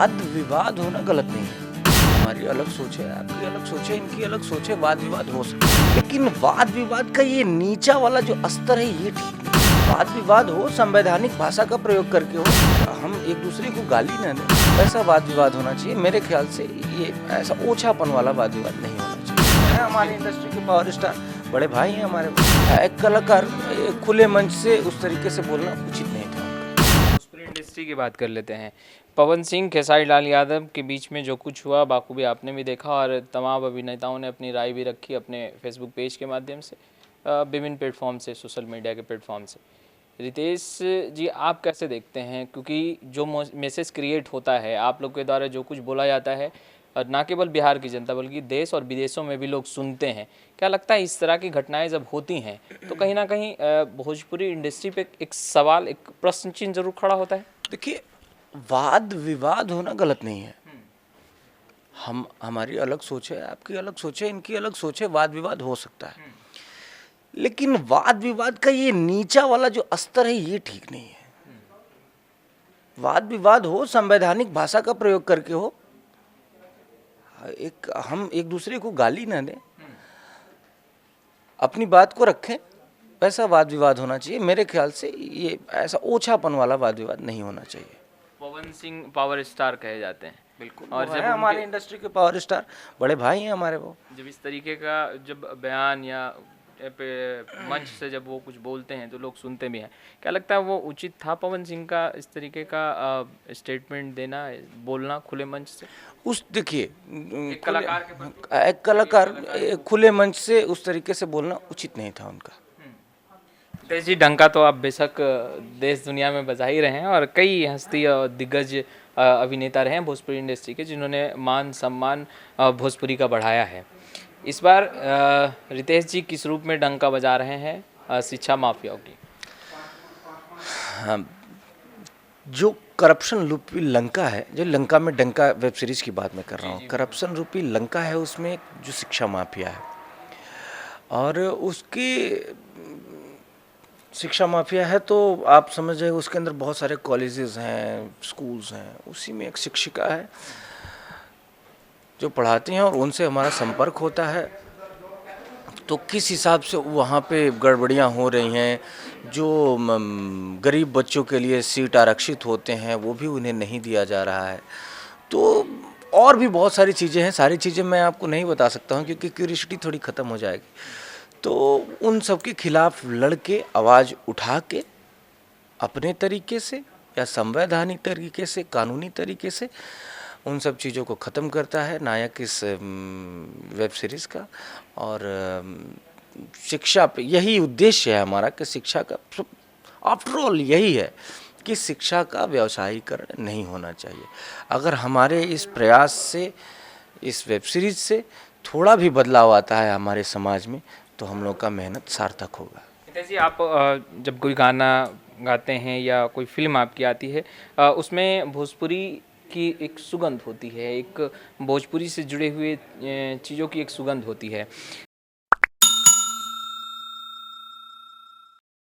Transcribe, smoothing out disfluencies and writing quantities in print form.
वाद विवाद होना गलत नहीं है। हमारी अलग सोच है, आपकी अलग सोच है, इनकी अलग सोच है, वाद विवाद हो सकता है, लेकिन वाद विवाद का ये नीचा वाला जो स्तर है ये ठीक नहीं। वाद विवाद हो संवैधानिक भाषा का प्रयोग करके हो, हम एक दूसरे को गाली न दें, ऐसा वाद विवाद होना चाहिए। मेरे ख्याल से ये ऐसा ओछापन वाला वाद विवाद नहीं होना चाहिए। हमारी इंडस्ट्री के पावर स्टार बड़े भाई हैं हमारे, एक कलाकार खुले मंच से उस तरीके से बोलना उचित नहीं था। भोजपुरी इंडस्ट्री की बात कर लेते हैं। पवन सिंह खेसारी लाल यादव के बीच में जो कुछ हुआ बाखूबी आपने भी देखा और तमाम अभिनेताओं ने अपनी राय भी रखी अपने फेसबुक पेज के माध्यम से, विभिन्न प्लेटफॉर्म से, सोशल मीडिया के प्लेटफॉर्म से। रितेश जी, आप कैसे देखते हैं? क्योंकि जो मैसेज क्रिएट होता है आप लोग के द्वारा, जो कुछ बोला जाता है, और ना केवल बिहार की जनता बल्कि देश और विदेशों में भी लोग सुनते हैं। क्या लगता है इस तरह की घटनाएं जब होती हैं तो कहीं ना कहीं भोजपुरी इंडस्ट्री पे एक सवाल, एक प्रश्न चिन्ह जरूर खड़ा होता है? देखिए, वाद विवाद होना गलत नहीं है। हमारी अलग सोच है, आपकी अलग सोच है, इनकी अलग सोच है, वाद विवाद हो सकता है, लेकिन वाद विवाद का ये नीचा वाला जो स्तर है ये ठीक नहीं है। वाद विवाद हो संवैधानिक भाषा का प्रयोग करके हो, हम एक दूसरे को गाली ना दें, अपनी बात को रखें, वैसा वाद विवाद होना चाहिए। मेरे ख्याल से ये ऐसा ओछापन वाला वाद विवाद नहीं होना चाहिए। पवन सिंह पावर स्टार कहे जाते हैं। बिल्कुल, और जब हमारे इंडस्ट्री के पावर स्टार बड़े भाई हैं हमारे, वो जब इस तरीके का जब बयान या पे मंच से जब वो कुछ बोलते हैं तो लोग सुनते भी हैं। क्या लगता है वो उचित था पवन सिंह का इस तरीके का स्टेटमेंट देना, बोलना खुले मंच से? देखिए, एक कलाकार खुले मंच से उस तरीके से बोलना उचित नहीं था उनका। तेज जी, डंका तो आप बेशक देश दुनिया में बजा ही रहे हैं और कई हस्ती और दिग्गज अभिनेता रहे हैं भोजपुरी इंडस्ट्री के, जिन्होंने मान सम्मान भोजपुरी का बढ़ाया है। इस बार रितेश जी किस रूप में डंका बजा रहे हैं शिक्षा माफियाओं की? हाँ, जो करप्शन रूपी लंका है, जो लंका में डंका वेब सीरीज की बात मैं कर रहा हूँ, करप्शन रूपी लंका है, उसमें जो शिक्षा माफिया है और उसकी शिक्षा माफिया है, तो आप समझ जाइए उसके अंदर बहुत सारे कॉलेजेस हैं, स्कूल्स हैं, उसी में एक शिक्षिका है जो पढ़ाती हैं और उनसे हमारा संपर्क होता है। तो किस हिसाब से वहाँ पे गड़बड़ियाँ हो रही हैं, जो गरीब बच्चों के लिए सीट आरक्षित होते हैं वो भी उन्हें नहीं दिया जा रहा है। तो और भी बहुत सारी चीज़ें हैं, सारी चीज़ें मैं आपको नहीं बता सकता हूँ क्योंकि क्यूरियोसिटी थोड़ी ख़त्म हो जाएगी। तो उन सब के खिलाफ लड़ के, आवाज़ उठा के, अपने तरीके से या संवैधानिक तरीके से, कानूनी तरीके से उन सब चीज़ों को ख़त्म करता है नायक इस वेब सीरीज़ का। और शिक्षा पे यही उद्देश्य है हमारा कि शिक्षा का, आफ्टर ऑल यही है कि शिक्षा का व्यवसायीकरण नहीं होना चाहिए। अगर हमारे इस प्रयास से, इस वेब सीरीज़ से थोड़ा भी बदलाव आता है हमारे समाज में तो हम लोग का मेहनत सार्थक होगा। जी, आप जब कोई गाना गाते हैं या कोई फिल्म आपकी आती है, उसमें भोजपुरी की एक सुगंध होती है, एक भोजपुरी से जुड़े हुए चीज़ों की एक सुगंध होती है।